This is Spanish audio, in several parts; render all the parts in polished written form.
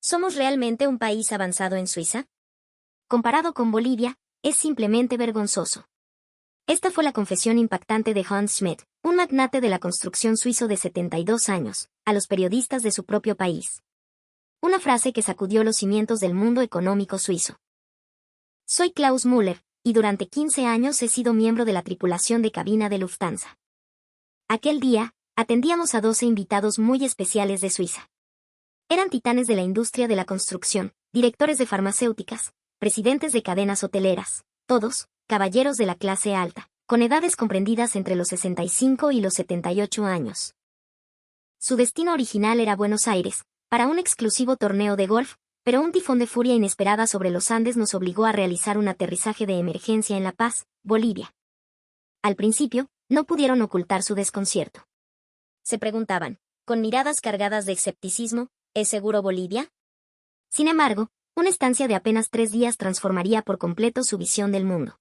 ¿Somos realmente un país avanzado en Suiza? Comparado con Bolivia, es simplemente vergonzoso. Esta fue la confesión impactante de Hans Schmidt, un magnate de la construcción suizo de 72 años, a los periodistas de su propio país. Una frase que sacudió los cimientos del mundo económico suizo. Soy Klaus Müller, y durante 15 años he sido miembro de la tripulación de cabina de Lufthansa. Aquel día, atendíamos a 12 invitados muy especiales de Suiza. Eran titanes de la industria de la construcción, directores de farmacéuticas, presidentes de cadenas hoteleras, todos, caballeros de la clase alta, con edades comprendidas entre los 65 y los 78 años. Su destino original era Buenos Aires, para un exclusivo torneo de golf, pero un tifón de furia inesperada sobre los Andes nos obligó a realizar un aterrizaje de emergencia en La Paz, Bolivia. Al principio, no pudieron ocultar su desconcierto. Se preguntaban, con miradas cargadas de escepticismo, ¿es seguro Bolivia? Sin embargo, una estancia de apenas 3 días transformaría por completo su visión del mundo.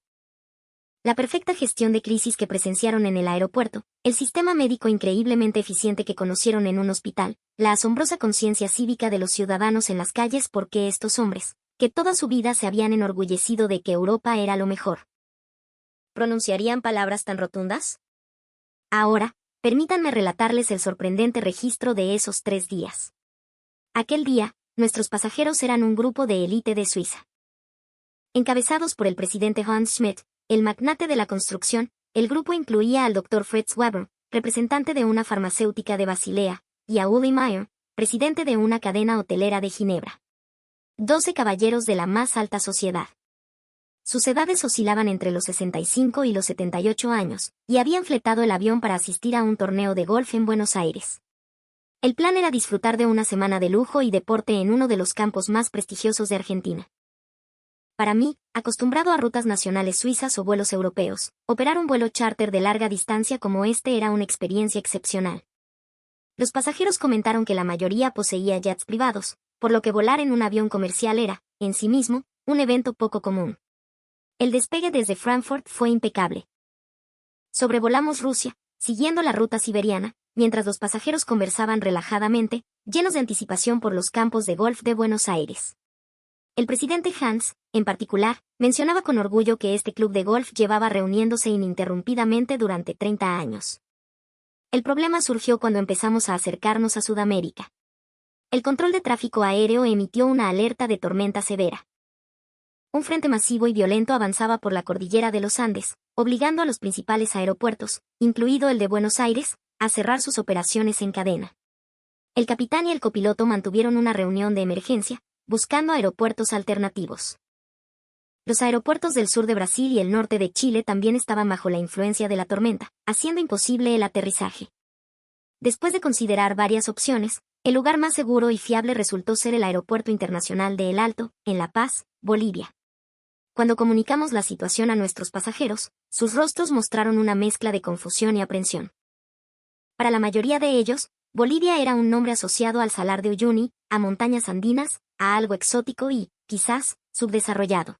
La perfecta gestión de crisis que presenciaron en el aeropuerto, el sistema médico increíblemente eficiente que conocieron en un hospital, la asombrosa conciencia cívica de los ciudadanos en las calles porque estos hombres, que toda su vida se habían enorgullecido de que Europa era lo mejor. ¿Pronunciarían palabras tan rotundas? Ahora, permítanme relatarles el sorprendente registro de esos 3 días. Aquel día, nuestros pasajeros eran un grupo de élite de Suiza. Encabezados por el presidente Hans Schmidt, el magnate de la construcción, el grupo incluía al Dr. Fritz Weber, representante de una farmacéutica de Basilea, y a Uli Meyer, presidente de una cadena hotelera de Ginebra. 12 caballeros de la más alta sociedad. Sus edades oscilaban entre los 65 y los 78 años, y habían fletado el avión para asistir a un torneo de golf en Buenos Aires. El plan era disfrutar de una semana de lujo y deporte en uno de los campos más prestigiosos de Argentina. Para mí, acostumbrado a rutas nacionales suizas o vuelos europeos, operar un vuelo charter de larga distancia como este era una experiencia excepcional. Los pasajeros comentaron que la mayoría poseía jets privados, por lo que volar en un avión comercial era, en sí mismo, un evento poco común. El despegue desde Frankfurt fue impecable. Sobrevolamos Rusia, siguiendo la ruta siberiana, mientras los pasajeros conversaban relajadamente, llenos de anticipación por los campos de golf de Buenos Aires. El presidente Hans, en particular, mencionaba con orgullo que este club de golf llevaba reuniéndose ininterrumpidamente durante 30 años. El problema surgió cuando empezamos a acercarnos a Sudamérica. El control de tráfico aéreo emitió una alerta de tormenta severa. Un frente masivo y violento avanzaba por la cordillera de los Andes, obligando a los principales aeropuertos, incluido el de Buenos Aires, a cerrar sus operaciones en cadena. El capitán y el copiloto mantuvieron una reunión de emergencia, buscando aeropuertos alternativos. Los aeropuertos del sur de Brasil y el norte de Chile también estaban bajo la influencia de la tormenta, haciendo imposible el aterrizaje. Después de considerar varias opciones, el lugar más seguro y fiable resultó ser el Aeropuerto Internacional de El Alto, en La Paz, Bolivia. Cuando comunicamos la situación a nuestros pasajeros, sus rostros mostraron una mezcla de confusión y aprensión. Para la mayoría de ellos, Bolivia era un nombre asociado al Salar de Uyuni, a montañas andinas, a algo exótico y, quizás, subdesarrollado.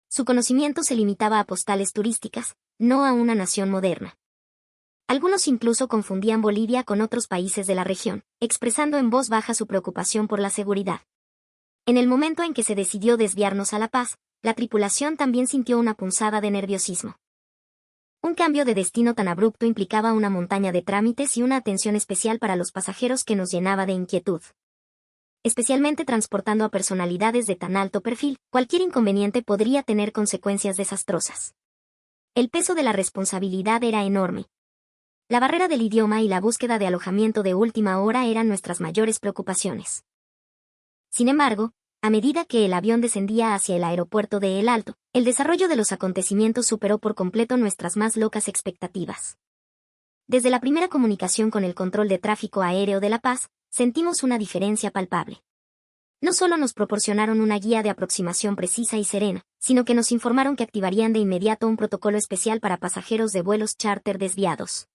Su conocimiento se limitaba a postales turísticas, no a una nación moderna. Algunos incluso confundían Bolivia con otros países de la región, expresando en voz baja su preocupación por la seguridad. En el momento en que se decidió desviarnos a La Paz, la tripulación también sintió una punzada de nerviosismo. Un cambio de destino tan abrupto implicaba una montaña de trámites y una atención especial para los pasajeros que nos llenaba de inquietud. Especialmente transportando a personalidades de tan alto perfil, cualquier inconveniente podría tener consecuencias desastrosas. El peso de la responsabilidad era enorme. La barrera del idioma y la búsqueda de alojamiento de última hora eran nuestras mayores preocupaciones. Sin embargo, a medida que el avión descendía hacia el aeropuerto de El Alto, el desarrollo de los acontecimientos superó por completo nuestras más locas expectativas. Desde la primera comunicación con el control de tráfico aéreo de La Paz, sentimos una diferencia palpable. No solo nos proporcionaron una guía de aproximación precisa y serena, sino que nos informaron que activarían de inmediato un protocolo especial para pasajeros de vuelos charter desviados.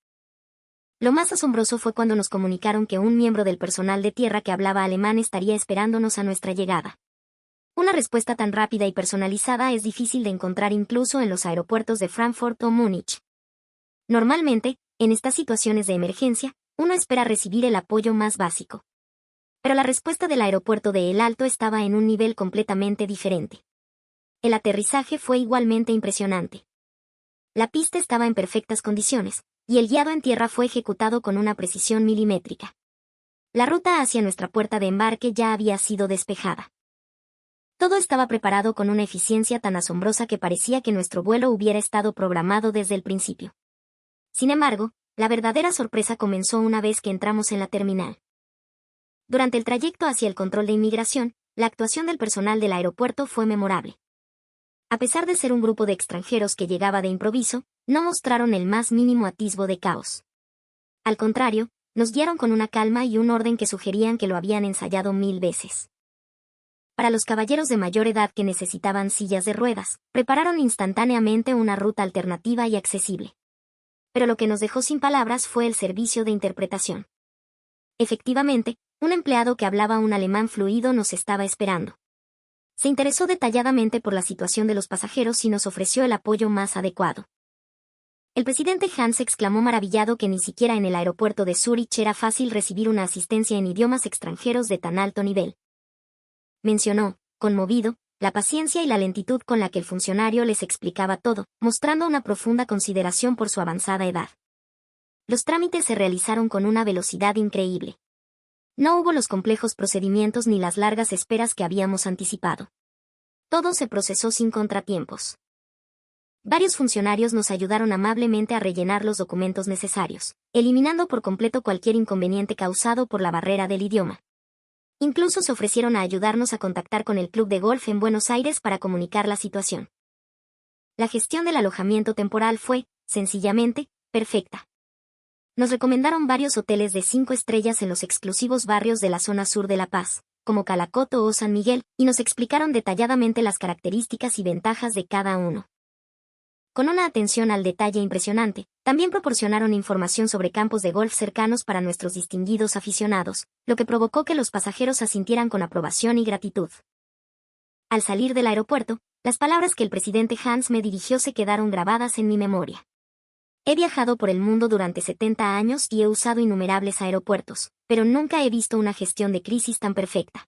Lo más asombroso fue cuando nos comunicaron que un miembro del personal de tierra que hablaba alemán estaría esperándonos a nuestra llegada. Una respuesta tan rápida y personalizada es difícil de encontrar incluso en los aeropuertos de Frankfurt o Múnich. Normalmente, en estas situaciones de emergencia, uno espera recibir el apoyo más básico. Pero la respuesta del aeropuerto de El Alto estaba en un nivel completamente diferente. El aterrizaje fue igualmente impresionante. La pista estaba en perfectas condiciones, y el guiado en tierra fue ejecutado con una precisión milimétrica. La ruta hacia nuestra puerta de embarque ya había sido despejada. Todo estaba preparado con una eficiencia tan asombrosa que parecía que nuestro vuelo hubiera estado programado desde el principio. Sin embargo, la verdadera sorpresa comenzó una vez que entramos en la terminal. Durante el trayecto hacia el control de inmigración, la actuación del personal del aeropuerto fue memorable. A pesar de ser un grupo de extranjeros que llegaba de improviso, no mostraron el más mínimo atisbo de caos. Al contrario, nos guiaron con una calma y un orden que sugerían que lo habían ensayado 1000 veces. Para los caballeros de mayor edad que necesitaban sillas de ruedas, prepararon instantáneamente una ruta alternativa y accesible. Pero lo que nos dejó sin palabras fue el servicio de interpretación. Efectivamente, un empleado que hablaba un alemán fluido nos estaba esperando. Se interesó detalladamente por la situación de los pasajeros y nos ofreció el apoyo más adecuado. El presidente Hans exclamó maravillado que ni siquiera en el aeropuerto de Zúrich era fácil recibir una asistencia en idiomas extranjeros de tan alto nivel. Mencionó, conmovido, la paciencia y la lentitud con la que el funcionario les explicaba todo, mostrando una profunda consideración por su avanzada edad. Los trámites se realizaron con una velocidad increíble. No hubo los complejos procedimientos ni las largas esperas que habíamos anticipado. Todo se procesó sin contratiempos. Varios funcionarios nos ayudaron amablemente a rellenar los documentos necesarios, eliminando por completo cualquier inconveniente causado por la barrera del idioma. Incluso se ofrecieron a ayudarnos a contactar con el club de golf en Buenos Aires para comunicar la situación. La gestión del alojamiento temporal fue, sencillamente, perfecta. Nos recomendaron varios hoteles de 5 estrellas en los exclusivos barrios de la zona sur de La Paz, como Calacoto o San Miguel, y nos explicaron detalladamente las características y ventajas de cada uno. Con una atención al detalle impresionante, también proporcionaron información sobre campos de golf cercanos para nuestros distinguidos aficionados, lo que provocó que los pasajeros asintieran con aprobación y gratitud. Al salir del aeropuerto, las palabras que el presidente Hans me dirigió se quedaron grabadas en mi memoria. He viajado por el mundo durante 70 años y he usado innumerables aeropuertos, pero nunca he visto una gestión de crisis tan perfecta.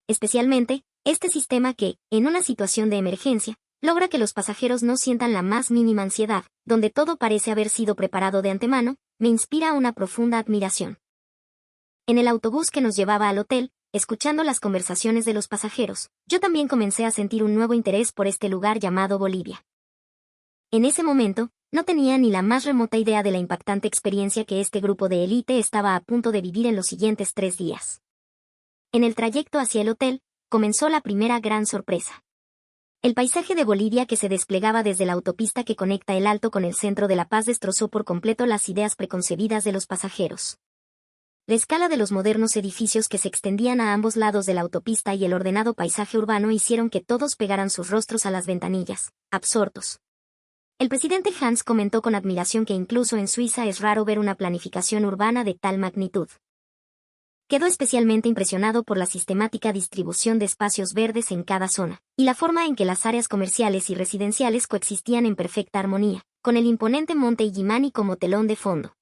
Especialmente, este sistema que, en una situación de emergencia, logra que los pasajeros no sientan la más mínima ansiedad, donde todo parece haber sido preparado de antemano, me inspira una profunda admiración. En el autobús que nos llevaba al hotel, escuchando las conversaciones de los pasajeros, yo también comencé a sentir un nuevo interés por este lugar llamado Bolivia. En ese momento, no tenía ni la más remota idea de la impactante experiencia que este grupo de élite estaba a punto de vivir en los siguientes 3 días. En el trayecto hacia el hotel, comenzó la primera gran sorpresa. El paisaje de Bolivia que se desplegaba desde la autopista que conecta El Alto con el centro de La Paz destrozó por completo las ideas preconcebidas de los pasajeros. La escala de los modernos edificios que se extendían a ambos lados de la autopista y el ordenado paisaje urbano hicieron que todos pegaran sus rostros a las ventanillas, absortos. El presidente Hans comentó con admiración que incluso en Suiza es raro ver una planificación urbana de tal magnitud. Quedó especialmente impresionado por la sistemática distribución de espacios verdes en cada zona, y la forma en que las áreas comerciales y residenciales coexistían en perfecta armonía, con el imponente monte Illimani como telón de fondo.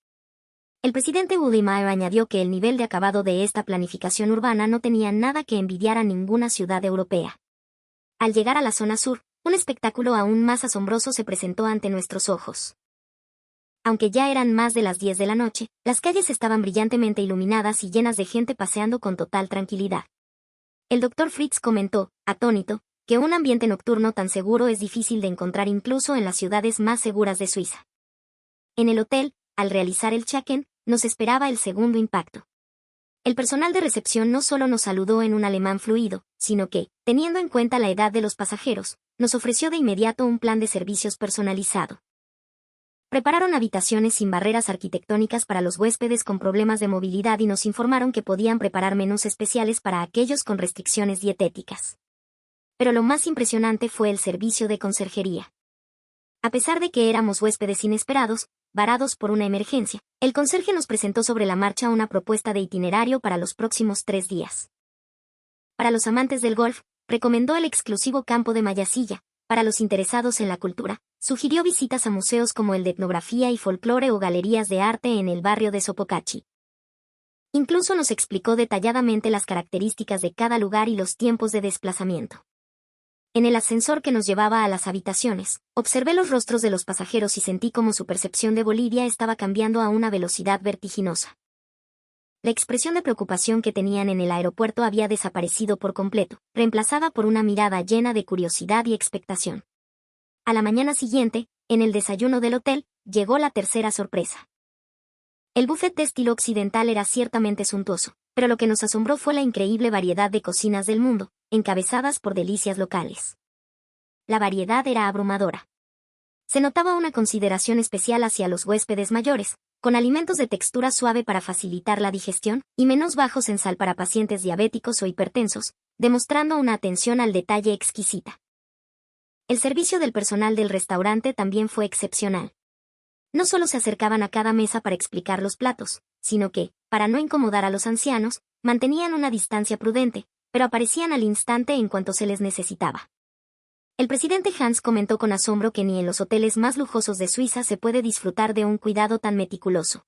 El presidente Uli Meier añadió que el nivel de acabado de esta planificación urbana no tenía nada que envidiar a ninguna ciudad europea. Al llegar a la zona sur, un espectáculo aún más asombroso se presentó ante nuestros ojos. Aunque ya eran más de las 10 de la noche, las calles estaban brillantemente iluminadas y llenas de gente paseando con total tranquilidad. El Dr. Fritz comentó, atónito, que un ambiente nocturno tan seguro es difícil de encontrar incluso en las ciudades más seguras de Suiza. En el hotel, al realizar el check-in, nos esperaba el segundo impacto. El personal de recepción no solo nos saludó en un alemán fluido, sino que, teniendo en cuenta la edad de los pasajeros, nos ofreció de inmediato un plan de servicios personalizado. Prepararon habitaciones sin barreras arquitectónicas para los huéspedes con problemas de movilidad y nos informaron que podían preparar menús especiales para aquellos con restricciones dietéticas. Pero lo más impresionante fue el servicio de conserjería. A pesar de que éramos huéspedes inesperados, varados por una emergencia, el conserje nos presentó sobre la marcha una propuesta de itinerario para los próximos 3 días. Para los amantes del golf, recomendó el exclusivo campo de Mayasilla. Para los interesados en la cultura, sugirió visitas a museos como el de etnografía y folclore o galerías de arte en el barrio de Sopocachi. Incluso nos explicó detalladamente las características de cada lugar y los tiempos de desplazamiento. En el ascensor que nos llevaba a las habitaciones, observé los rostros de los pasajeros y sentí como su percepción de Bolivia estaba cambiando a una velocidad vertiginosa. La expresión de preocupación que tenían en el aeropuerto había desaparecido por completo, reemplazada por una mirada llena de curiosidad y expectación. A la mañana siguiente, en el desayuno del hotel, llegó la tercera sorpresa. El buffet de estilo occidental era ciertamente suntuoso, pero lo que nos asombró fue la increíble variedad de cocinas del mundo, encabezadas por delicias locales. La variedad era abrumadora. Se notaba una consideración especial hacia los huéspedes mayores, con alimentos de textura suave para facilitar la digestión, y menos bajos en sal para pacientes diabéticos o hipertensos, demostrando una atención al detalle exquisita. El servicio del personal del restaurante también fue excepcional. No solo se acercaban a cada mesa para explicar los platos, sino que, para no incomodar a los ancianos, mantenían una distancia prudente, pero aparecían al instante en cuanto se les necesitaba. El presidente Hans comentó con asombro que ni en los hoteles más lujosos de Suiza se puede disfrutar de un cuidado tan meticuloso.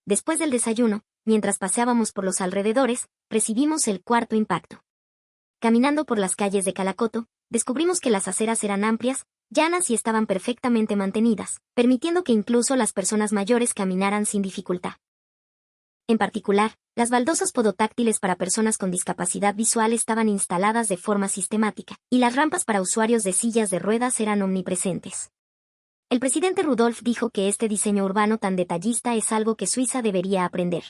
Después del desayuno, mientras paseábamos por los alrededores, recibimos el cuarto impacto. Caminando por las calles de Calacoto, descubrimos que las aceras eran amplias, llanas y estaban perfectamente mantenidas, permitiendo que incluso las personas mayores caminaran sin dificultad. En particular, las baldosas podotáctiles para personas con discapacidad visual estaban instaladas de forma sistemática, y las rampas para usuarios de sillas de ruedas eran omnipresentes. El presidente Rudolf dijo que este diseño urbano tan detallista es algo que Suiza debería aprender.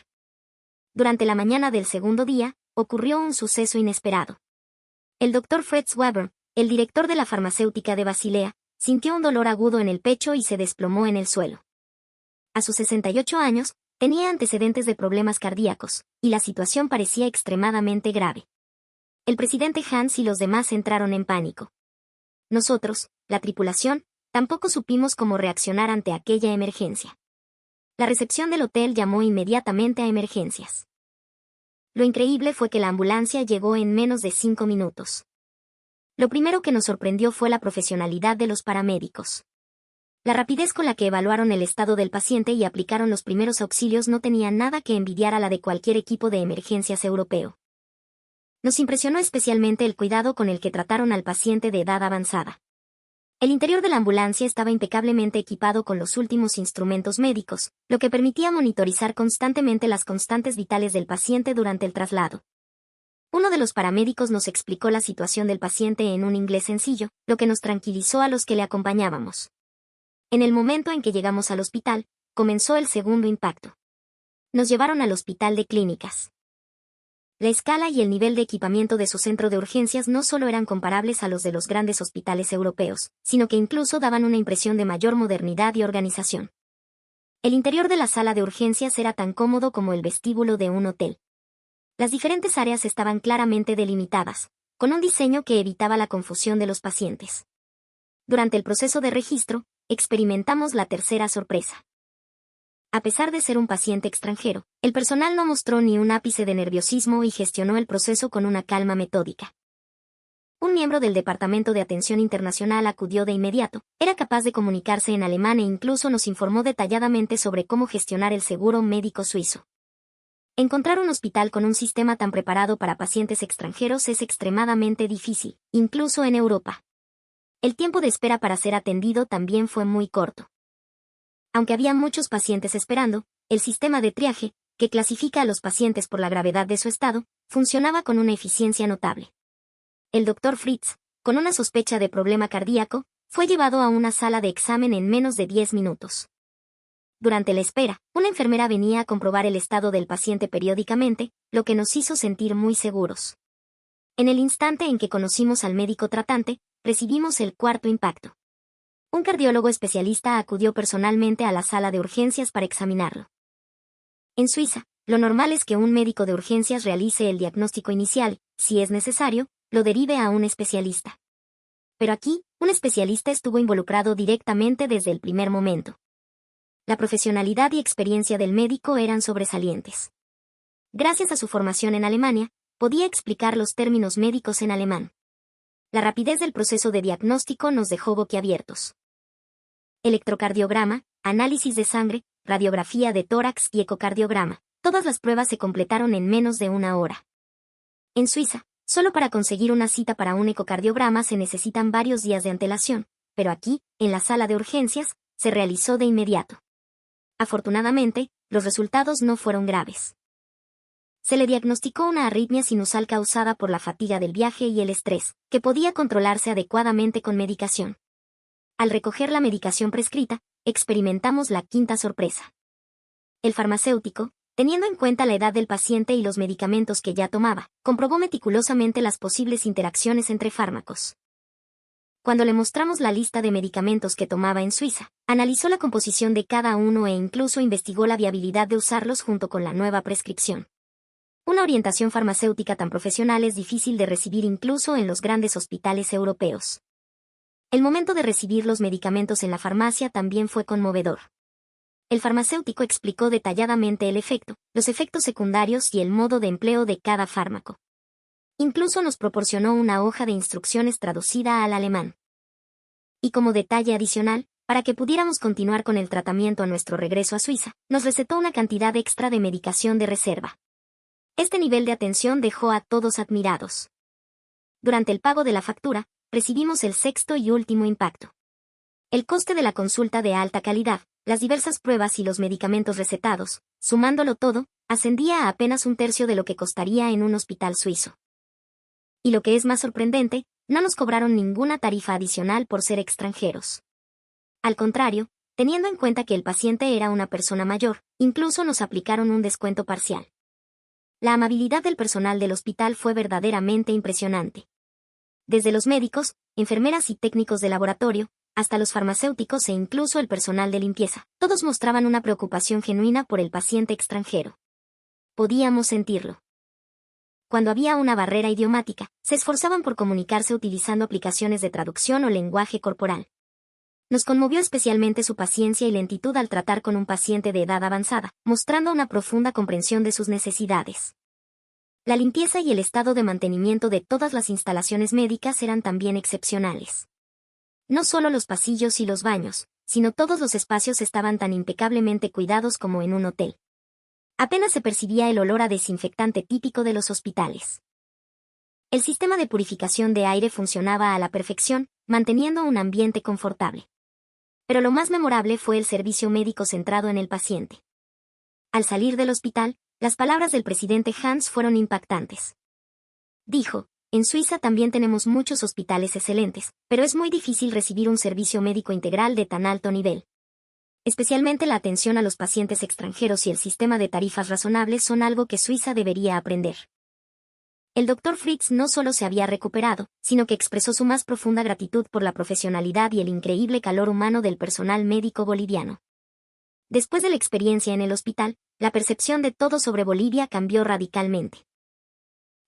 Durante la mañana del segundo día, ocurrió un suceso inesperado. El Dr. Fritz Weber, el director de la farmacéutica de Basilea, sintió un dolor agudo en el pecho y se desplomó en el suelo. A sus 68 años, tenía antecedentes de problemas cardíacos, y la situación parecía extremadamente grave. El presidente Hans y los demás entraron en pánico. Nosotros, la tripulación, tampoco supimos cómo reaccionar ante aquella emergencia. La recepción del hotel llamó inmediatamente a emergencias. Lo increíble fue que la ambulancia llegó en menos de 5 minutos. Lo primero que nos sorprendió fue la profesionalidad de los paramédicos. La rapidez con la que evaluaron el estado del paciente y aplicaron los primeros auxilios no tenía nada que envidiar a la de cualquier equipo de emergencias europeo. Nos impresionó especialmente el cuidado con el que trataron al paciente de edad avanzada. El interior de la ambulancia estaba impecablemente equipado con los últimos instrumentos médicos, lo que permitía monitorizar constantemente las constantes vitales del paciente durante el traslado. Uno de los paramédicos nos explicó la situación del paciente en un inglés sencillo, lo que nos tranquilizó a los que le acompañábamos. En el momento en que llegamos al hospital, comenzó el segundo impacto. Nos llevaron al hospital de clínicas. La escala y el nivel de equipamiento de su centro de urgencias no solo eran comparables a los de los grandes hospitales europeos, sino que incluso daban una impresión de mayor modernidad y organización. El interior de la sala de urgencias era tan cómodo como el vestíbulo de un hotel. Las diferentes áreas estaban claramente delimitadas, con un diseño que evitaba la confusión de los pacientes. Durante el proceso de registro, experimentamos la tercera sorpresa. A pesar de ser un paciente extranjero, el personal no mostró ni un ápice de nerviosismo y gestionó el proceso con una calma metódica. Un miembro del Departamento de Atención Internacional acudió de inmediato, era capaz de comunicarse en alemán e incluso nos informó detalladamente sobre cómo gestionar el seguro médico suizo. Encontrar un hospital con un sistema tan preparado para pacientes extranjeros es extremadamente difícil, incluso en Europa. El tiempo de espera para ser atendido también fue muy corto. Aunque había muchos pacientes esperando, el sistema de triaje, que clasifica a los pacientes por la gravedad de su estado, funcionaba con una eficiencia notable. El Dr. Fritz, con una sospecha de problema cardíaco, fue llevado a una sala de examen en menos de 10 minutos. Durante la espera, una enfermera venía a comprobar el estado del paciente periódicamente, lo que nos hizo sentir muy seguros. En el instante en que conocimos al médico tratante, recibimos el cuarto impacto. Un cardiólogo especialista acudió personalmente a la sala de urgencias para examinarlo. En Suiza, lo normal es que un médico de urgencias realice el diagnóstico inicial, si es necesario, lo derive a un especialista. Pero aquí, un especialista estuvo involucrado directamente desde el primer momento. La profesionalidad y experiencia del médico eran sobresalientes. Gracias a su formación en Alemania, podía explicar los términos médicos en alemán. La rapidez del proceso de diagnóstico nos dejó boquiabiertos. Electrocardiograma, análisis de sangre, radiografía de tórax y ecocardiograma, Todas las pruebas se completaron en menos de una hora. En Suiza, solo para conseguir una cita para un ecocardiograma se necesitan varios días de antelación, pero aquí, en la sala de urgencias, se realizó de inmediato. Afortunadamente, los resultados no fueron graves. Se le diagnosticó una arritmia sinusal causada por la fatiga del viaje y el estrés, que podía controlarse adecuadamente con medicación. Al recoger la medicación prescrita, experimentamos la quinta sorpresa. El farmacéutico, teniendo en cuenta la edad del paciente y los medicamentos que ya tomaba, comprobó meticulosamente las posibles interacciones entre fármacos. Cuando le mostramos la lista de medicamentos que tomaba en Suiza, analizó la composición de cada uno e incluso investigó la viabilidad de usarlos junto con la nueva prescripción. Una orientación farmacéutica tan profesional es difícil de recibir incluso en los grandes hospitales europeos. El momento de recibir los medicamentos en la farmacia también fue conmovedor. El farmacéutico explicó detalladamente el efecto, los efectos secundarios y el modo de empleo de cada fármaco. Incluso nos proporcionó una hoja de instrucciones traducida al alemán. Y como detalle adicional, para que pudiéramos continuar con el tratamiento a nuestro regreso a Suiza, nos recetó una cantidad extra de medicación de reserva. Este nivel de atención dejó a todos admirados. Durante el pago de la factura, recibimos el sexto y último impacto. El coste de la consulta de alta calidad, las diversas pruebas y los medicamentos recetados, sumándolo todo, ascendía a apenas un tercio de lo que costaría en un hospital suizo. Y lo que es más sorprendente, no nos cobraron ninguna tarifa adicional por ser extranjeros. Al contrario, teniendo en cuenta que el paciente era una persona mayor, incluso nos aplicaron un descuento parcial. La amabilidad del personal del hospital fue verdaderamente impresionante. Desde los médicos, enfermeras y técnicos de laboratorio, hasta los farmacéuticos e incluso el personal de limpieza, todos mostraban una preocupación genuina por el paciente extranjero. Podíamos sentirlo. Cuando había una barrera idiomática, se esforzaban por comunicarse utilizando aplicaciones de traducción o lenguaje corporal. Nos conmovió especialmente su paciencia y lentitud al tratar con un paciente de edad avanzada, mostrando una profunda comprensión de sus necesidades. La limpieza y el estado de mantenimiento de todas las instalaciones médicas eran también excepcionales. No solo los pasillos y los baños, sino todos los espacios estaban tan impecablemente cuidados como en un hotel. Apenas se percibía el olor a desinfectante típico de los hospitales. El sistema de purificación de aire funcionaba a la perfección, manteniendo un ambiente confortable. Pero lo más memorable fue el servicio médico centrado en el paciente. Al salir del hospital, las palabras del presidente Hans fueron impactantes. Dijo: en Suiza también tenemos muchos hospitales excelentes, pero es muy difícil recibir un servicio médico integral de tan alto nivel. Especialmente la atención a los pacientes extranjeros y el sistema de tarifas razonables son algo que Suiza debería aprender. El Dr. Fritz no solo se había recuperado, sino que expresó su más profunda gratitud por la profesionalidad y el increíble calor humano del personal médico boliviano. Después de la experiencia en el hospital, la percepción de todo sobre Bolivia cambió radicalmente.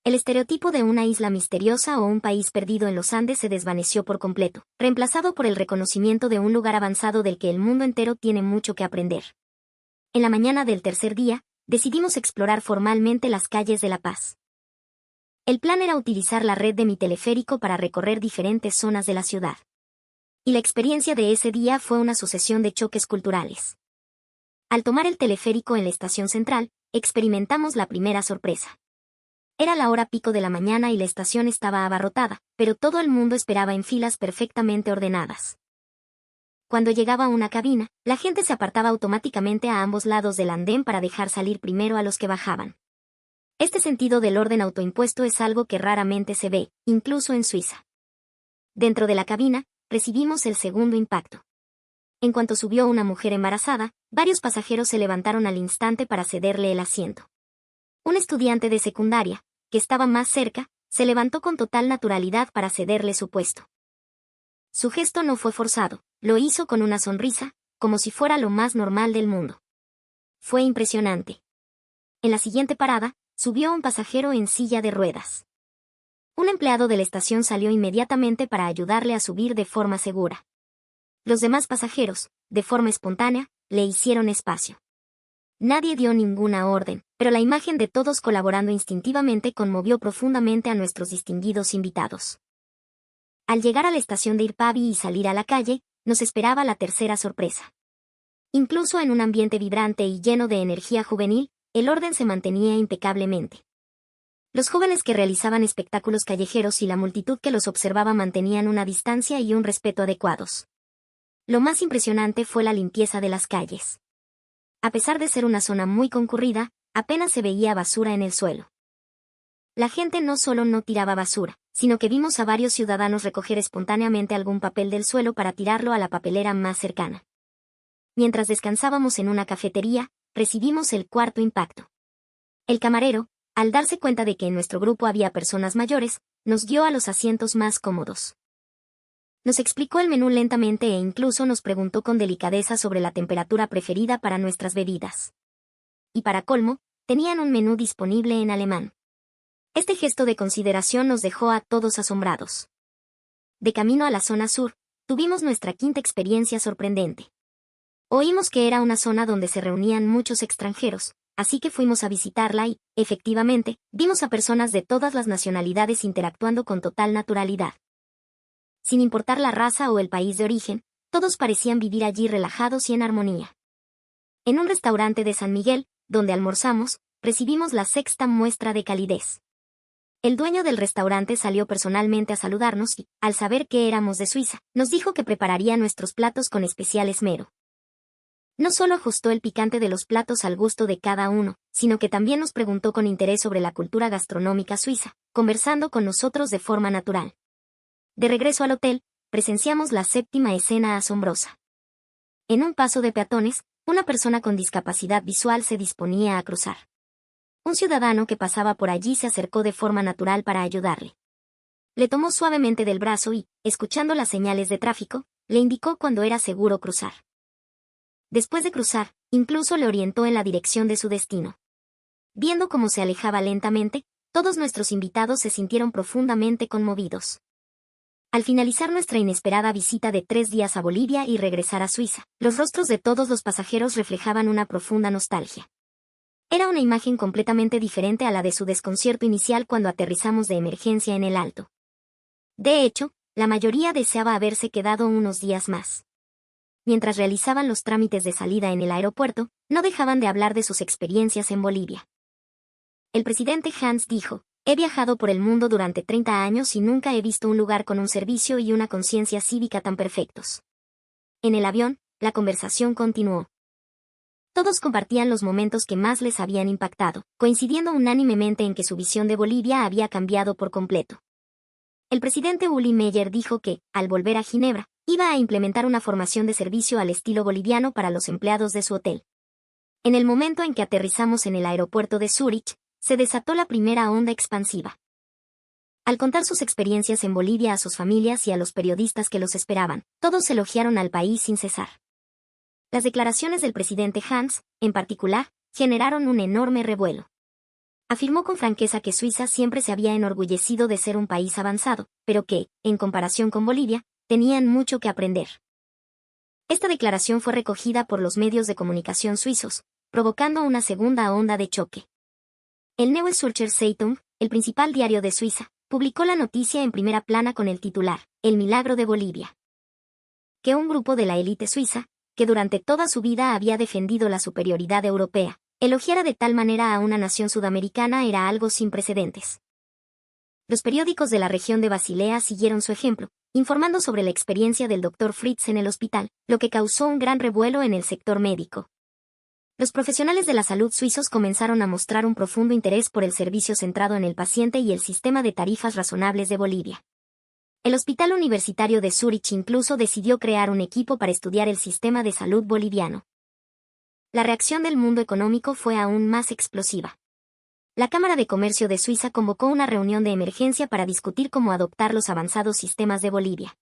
El estereotipo de una isla misteriosa o un país perdido en los Andes se desvaneció por completo, reemplazado por el reconocimiento de un lugar avanzado del que el mundo entero tiene mucho que aprender. En la mañana del tercer día, decidimos explorar formalmente las calles de La Paz. El plan era utilizar la red de mi teleférico para recorrer diferentes zonas de la ciudad. Y la experiencia de ese día fue una sucesión de choques culturales. Al tomar el teleférico en la estación central, experimentamos la primera sorpresa. Era la hora pico de la mañana y la estación estaba abarrotada, pero todo el mundo esperaba en filas perfectamente ordenadas. Cuando llegaba a una cabina, la gente se apartaba automáticamente a ambos lados del andén para dejar salir primero a los que bajaban. Este sentido del orden autoimpuesto es algo que raramente se ve, incluso en Suiza. Dentro de la cabina, recibimos el segundo impacto. En cuanto subió una mujer embarazada, varios pasajeros se levantaron al instante para cederle el asiento. Un estudiante de secundaria, que estaba más cerca, se levantó con total naturalidad para cederle su puesto. Su gesto no fue forzado, lo hizo con una sonrisa, como si fuera lo más normal del mundo. Fue impresionante. En la siguiente parada, subió un pasajero en silla de ruedas. Un empleado de la estación salió inmediatamente para ayudarle a subir de forma segura. Los demás pasajeros, de forma espontánea, le hicieron espacio. Nadie dio ninguna orden, pero la imagen de todos colaborando instintivamente conmovió profundamente a nuestros distinguidos invitados. Al llegar a la estación de Irpavi y salir a la calle, nos esperaba la tercera sorpresa. Incluso en un ambiente vibrante y lleno de energía juvenil, el orden se mantenía impecablemente. Los jóvenes que realizaban espectáculos callejeros y la multitud que los observaba mantenían una distancia y un respeto adecuados. Lo más impresionante fue la limpieza de las calles. A pesar de ser una zona muy concurrida, apenas se veía basura en el suelo. La gente no solo no tiraba basura, sino que vimos a varios ciudadanos recoger espontáneamente algún papel del suelo para tirarlo a la papelera más cercana. Mientras descansábamos en una cafetería, recibimos el cuarto impacto. El camarero, al darse cuenta de que en nuestro grupo había personas mayores, nos guió a los asientos más cómodos. Nos explicó el menú lentamente e incluso nos preguntó con delicadeza sobre la temperatura preferida para nuestras bebidas. Y para colmo, tenían un menú disponible en alemán. Este gesto de consideración nos dejó a todos asombrados. De camino a la zona sur, tuvimos nuestra quinta experiencia sorprendente. Oímos que era una zona donde se reunían muchos extranjeros, así que fuimos a visitarla y, efectivamente, vimos a personas de todas las nacionalidades interactuando con total naturalidad. Sin importar la raza o el país de origen, todos parecían vivir allí relajados y en armonía. En un restaurante de San Miguel, donde almorzamos, recibimos la sexta muestra de calidez. El dueño del restaurante salió personalmente a saludarnos y, al saber que éramos de Suiza, nos dijo que prepararía nuestros platos con especial esmero. No solo ajustó el picante de los platos al gusto de cada uno, sino que también nos preguntó con interés sobre la cultura gastronómica suiza, conversando con nosotros de forma natural. De regreso al hotel, presenciamos la séptima escena asombrosa. En un paso de peatones, una persona con discapacidad visual se disponía a cruzar. Un ciudadano que pasaba por allí se acercó de forma natural para ayudarle. Le tomó suavemente del brazo y, escuchando las señales de tráfico, le indicó cuando era seguro cruzar. Después de cruzar, incluso le orientó en la dirección de su destino. Viendo cómo se alejaba lentamente, todos nuestros invitados se sintieron profundamente conmovidos. Al finalizar nuestra inesperada visita de 3 días a Bolivia y regresar a Suiza, los rostros de todos los pasajeros reflejaban una profunda nostalgia. Era una imagen completamente diferente a la de su desconcierto inicial cuando aterrizamos de emergencia en el Alto. De hecho, la mayoría deseaba haberse quedado unos días más. Mientras realizaban los trámites de salida en el aeropuerto, no dejaban de hablar de sus experiencias en Bolivia. El presidente Hans dijo: «He viajado por el mundo durante 30 años y nunca he visto un lugar con un servicio y una conciencia cívica tan perfectos». En el avión, la conversación continuó. Todos compartían los momentos que más les habían impactado, coincidiendo unánimemente en que su visión de Bolivia había cambiado por completo. El presidente Uli Meyer dijo que, al volver a Ginebra, iba a implementar una formación de servicio al estilo boliviano para los empleados de su hotel. En el momento en que aterrizamos en el aeropuerto de Zúrich, se desató la primera onda expansiva. Al contar sus experiencias en Bolivia a sus familias y a los periodistas que los esperaban, todos elogiaron al país sin cesar. Las declaraciones del presidente Hans, en particular, generaron un enorme revuelo. Afirmó con franqueza que Suiza siempre se había enorgullecido de ser un país avanzado, pero que, en comparación con Bolivia, tenían mucho que aprender. Esta declaración fue recogida por los medios de comunicación suizos, provocando una segunda onda de choque. El Neue Zürcher Zeitung, el principal diario de Suiza, publicó la noticia en primera plana con el titular: «El milagro de Bolivia». Que un grupo de la élite suiza, que durante toda su vida había defendido la superioridad europea, elogiara de tal manera a una nación sudamericana era algo sin precedentes. Los periódicos de la región de Basilea siguieron su ejemplo, informando sobre la experiencia del Dr. Fritz en el hospital, lo que causó un gran revuelo en el sector médico. Los profesionales de la salud suizos comenzaron a mostrar un profundo interés por el servicio centrado en el paciente y el sistema de tarifas razonables de Bolivia. El Hospital Universitario de Zúrich incluso decidió crear un equipo para estudiar el sistema de salud boliviano. La reacción del mundo económico fue aún más explosiva. La Cámara de Comercio de Suiza convocó una reunión de emergencia para discutir cómo adoptar los avanzados sistemas de Bolivia.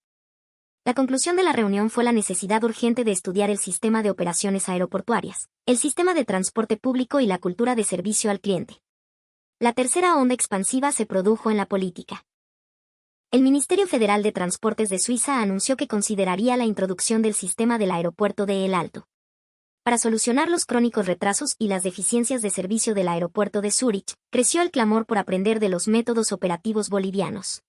La conclusión de la reunión fue la necesidad urgente de estudiar el sistema de operaciones aeroportuarias, el sistema de transporte público y la cultura de servicio al cliente. La tercera onda expansiva se produjo en la política. El Ministerio Federal de Transportes de Suiza anunció que consideraría la introducción del sistema del aeropuerto de El Alto. Para solucionar los crónicos retrasos y las deficiencias de servicio del aeropuerto de Zúrich, creció el clamor por aprender de los métodos operativos bolivianos.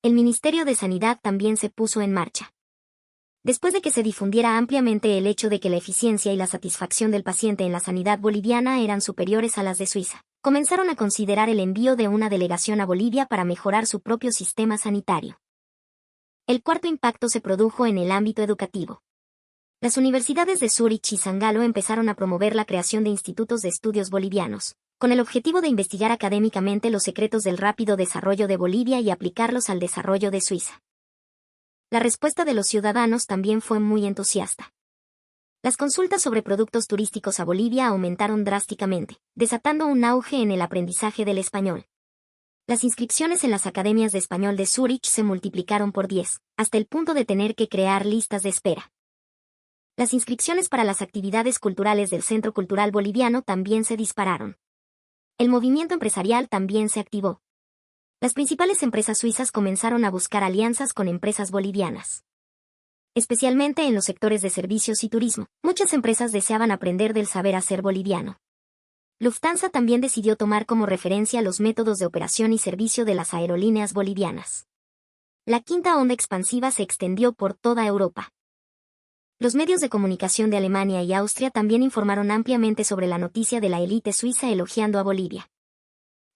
El Ministerio de Sanidad también se puso en marcha. Después de que se difundiera ampliamente el hecho de que la eficiencia y la satisfacción del paciente en la sanidad boliviana eran superiores a las de Suiza, comenzaron a considerar el envío de una delegación a Bolivia para mejorar su propio sistema sanitario. El cuarto impacto se produjo en el ámbito educativo. Las universidades de Zúrich y San Galo empezaron a promover la creación de institutos de estudios bolivianos, con el objetivo de investigar académicamente los secretos del rápido desarrollo de Bolivia y aplicarlos al desarrollo de Suiza. La respuesta de los ciudadanos también fue muy entusiasta. Las consultas sobre productos turísticos a Bolivia aumentaron drásticamente, desatando un auge en el aprendizaje del español. Las inscripciones en las academias de español de Zúrich se multiplicaron por 10, hasta el punto de tener que crear listas de espera. Las inscripciones para las actividades culturales del Centro Cultural Boliviano también se dispararon. El movimiento empresarial también se activó. Las principales empresas suizas comenzaron a buscar alianzas con empresas bolivianas. Especialmente en los sectores de servicios y turismo, muchas empresas deseaban aprender del saber hacer boliviano. Lufthansa también decidió tomar como referencia los métodos de operación y servicio de las aerolíneas bolivianas. La quinta onda expansiva se extendió por toda Europa. Los medios de comunicación de Alemania y Austria también informaron ampliamente sobre la noticia de la élite suiza elogiando a Bolivia.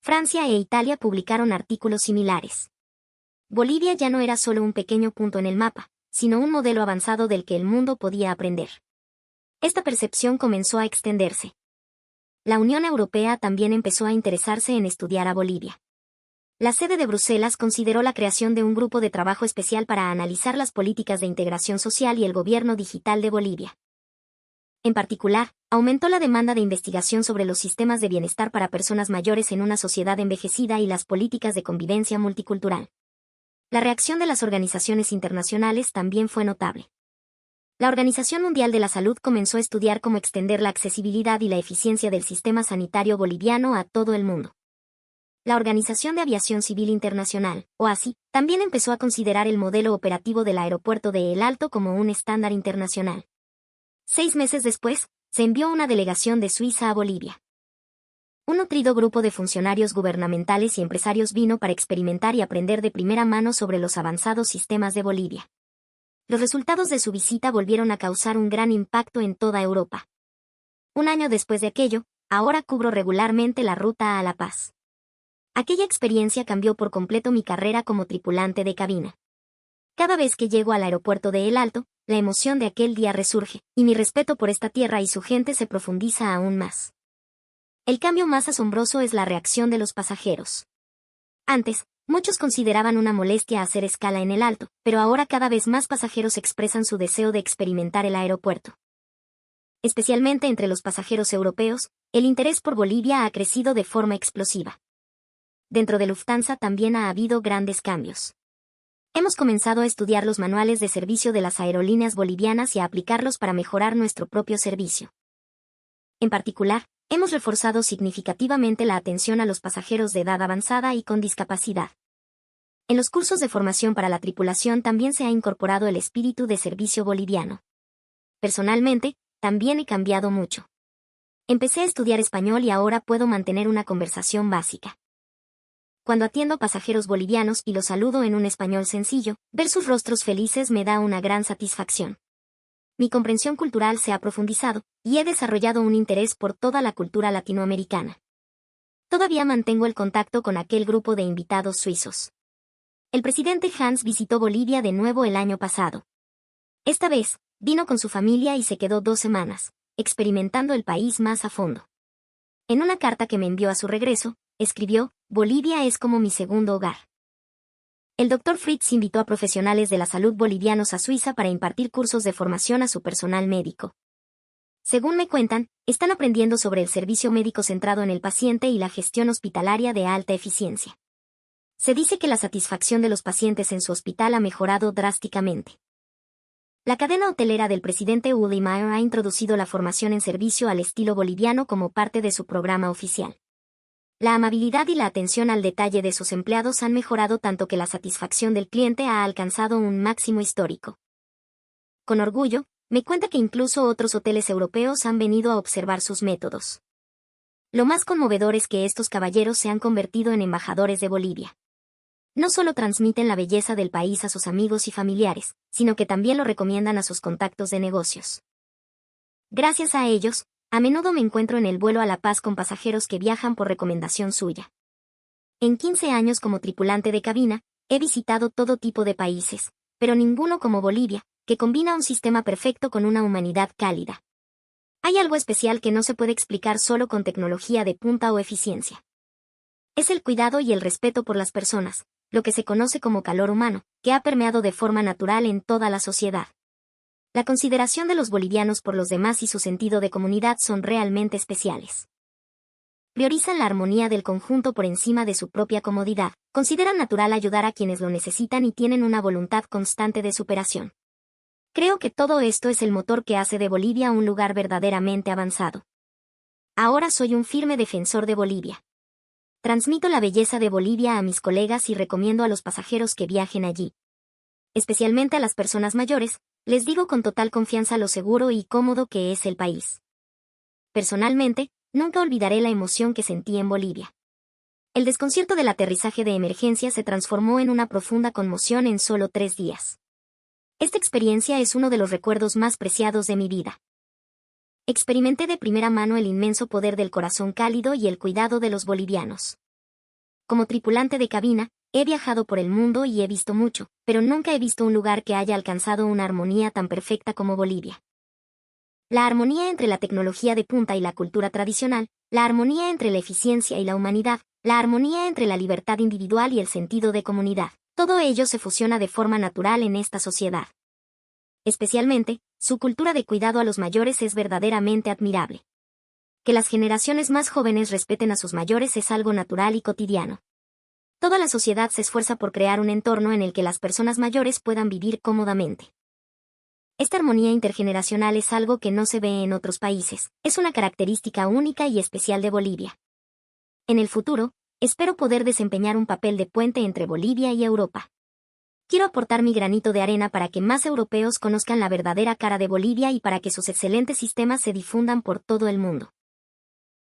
Francia e Italia publicaron artículos similares. Bolivia ya no era solo un pequeño punto en el mapa, sino un modelo avanzado del que el mundo podía aprender. Esta percepción comenzó a extenderse. La Unión Europea también empezó a interesarse en estudiar a Bolivia. La sede de Bruselas consideró la creación de un grupo de trabajo especial para analizar las políticas de integración social y el gobierno digital de Bolivia. En particular, aumentó la demanda de investigación sobre los sistemas de bienestar para personas mayores en una sociedad envejecida y las políticas de convivencia multicultural. La reacción de las organizaciones internacionales también fue notable. La Organización Mundial de la Salud comenzó a estudiar cómo extender la accesibilidad y la eficiencia del sistema sanitario boliviano a todo el mundo. La Organización de Aviación Civil Internacional, OACI, también empezó a considerar el modelo operativo del aeropuerto de El Alto como un estándar internacional. 6 meses después, se envió una delegación de Suiza a Bolivia. Un nutrido grupo de funcionarios gubernamentales y empresarios vino para experimentar y aprender de primera mano sobre los avanzados sistemas de Bolivia. Los resultados de su visita volvieron a causar un gran impacto en toda Europa. Un año después de aquello, ahora cubro regularmente la ruta a La Paz. Aquella experiencia cambió por completo mi carrera como tripulante de cabina. Cada vez que llego al aeropuerto de El Alto, la emoción de aquel día resurge, y mi respeto por esta tierra y su gente se profundiza aún más. El cambio más asombroso es la reacción de los pasajeros. Antes, muchos consideraban una molestia hacer escala en El Alto, pero ahora cada vez más pasajeros expresan su deseo de experimentar el aeropuerto. Especialmente entre los pasajeros europeos, el interés por Bolivia ha crecido de forma explosiva. Dentro de Lufthansa también ha habido grandes cambios. Hemos comenzado a estudiar los manuales de servicio de las aerolíneas bolivianas y a aplicarlos para mejorar nuestro propio servicio. En particular, hemos reforzado significativamente la atención a los pasajeros de edad avanzada y con discapacidad. En los cursos de formación para la tripulación también se ha incorporado el espíritu de servicio boliviano. Personalmente, también he cambiado mucho. Empecé a estudiar español y ahora puedo mantener una conversación básica. Cuando atiendo a pasajeros bolivianos y los saludo en un español sencillo, ver sus rostros felices me da una gran satisfacción. Mi comprensión cultural se ha profundizado, y he desarrollado un interés por toda la cultura latinoamericana. Todavía mantengo el contacto con aquel grupo de invitados suizos. El presidente Hans visitó Bolivia de nuevo el año pasado. Esta vez, vino con su familia y se quedó 2 semanas, experimentando el país más a fondo. En una carta que me envió a su regreso, escribió: Bolivia es como mi segundo hogar. El Dr. Fritz invitó a profesionales de la salud bolivianos a Suiza para impartir cursos de formación a su personal médico. Según me cuentan, están aprendiendo sobre el servicio médico centrado en el paciente y la gestión hospitalaria de alta eficiencia. Se dice que la satisfacción de los pacientes en su hospital ha mejorado drásticamente. La cadena hotelera del presidente Uli Mayer ha introducido la formación en servicio al estilo boliviano como parte de su programa oficial. La amabilidad y la atención al detalle de sus empleados han mejorado tanto que la satisfacción del cliente ha alcanzado un máximo histórico. Con orgullo, me cuenta que incluso otros hoteles europeos han venido a observar sus métodos. Lo más conmovedor es que estos caballeros se han convertido en embajadores de Bolivia. No solo transmiten la belleza del país a sus amigos y familiares, sino que también lo recomiendan a sus contactos de negocios. Gracias a ellos, a menudo me encuentro en el vuelo a La Paz con pasajeros que viajan por recomendación suya. En 15 años como tripulante de cabina, he visitado todo tipo de países, pero ninguno como Bolivia, que combina un sistema perfecto con una humanidad cálida. Hay algo especial que no se puede explicar solo con tecnología de punta o eficiencia. Es el cuidado y el respeto por las personas, lo que se conoce como calor humano, que ha permeado de forma natural en toda la sociedad. La consideración de los bolivianos por los demás y su sentido de comunidad son realmente especiales. Priorizan la armonía del conjunto por encima de su propia comodidad, consideran natural ayudar a quienes lo necesitan y tienen una voluntad constante de superación. Creo que todo esto es el motor que hace de Bolivia un lugar verdaderamente avanzado. Ahora soy un firme defensor de Bolivia. Transmito la belleza de Bolivia a mis colegas y recomiendo a los pasajeros que viajen allí. Especialmente a las personas mayores, les digo con total confianza lo seguro y cómodo que es el país. Personalmente, nunca olvidaré la emoción que sentí en Bolivia. El desconcierto del aterrizaje de emergencia se transformó en una profunda conmoción en solo 3 días. Esta experiencia es uno de los recuerdos más preciados de mi vida. Experimenté de primera mano el inmenso poder del corazón cálido y el cuidado de los bolivianos. Como tripulante de cabina, he viajado por el mundo y he visto mucho, pero nunca he visto un lugar que haya alcanzado una armonía tan perfecta como Bolivia. La armonía entre la tecnología de punta y la cultura tradicional, la armonía entre la eficiencia y la humanidad, la armonía entre la libertad individual y el sentido de comunidad, todo ello se fusiona de forma natural en esta sociedad. Especialmente, su cultura de cuidado a los mayores es verdaderamente admirable. Que las generaciones más jóvenes respeten a sus mayores es algo natural y cotidiano. Toda la sociedad se esfuerza por crear un entorno en el que las personas mayores puedan vivir cómodamente. Esta armonía intergeneracional es algo que no se ve en otros países, es una característica única y especial de Bolivia. En el futuro, espero poder desempeñar un papel de puente entre Bolivia y Europa. Quiero aportar mi granito de arena para que más europeos conozcan la verdadera cara de Bolivia y para que sus excelentes sistemas se difundan por todo el mundo.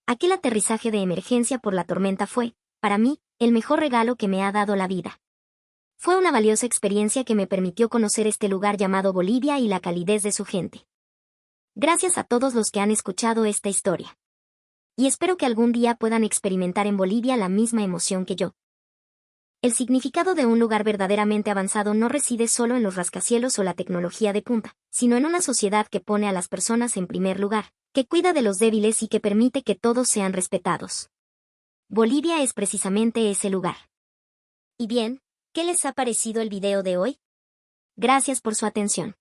Aquel aterrizaje de emergencia por la tormenta fue, para mí, el mejor regalo que me ha dado la vida. Fue una valiosa experiencia que me permitió conocer este lugar llamado Bolivia y la calidez de su gente. Gracias a todos los que han escuchado esta historia. Y espero que algún día puedan experimentar en Bolivia la misma emoción que yo. El significado de un lugar verdaderamente avanzado no reside solo en los rascacielos o la tecnología de punta, sino en una sociedad que pone a las personas en primer lugar, que cuida de los débiles y que permite que todos sean respetados. Bolivia es precisamente ese lugar. Y bien, ¿qué les ha parecido el video de hoy? Gracias por su atención.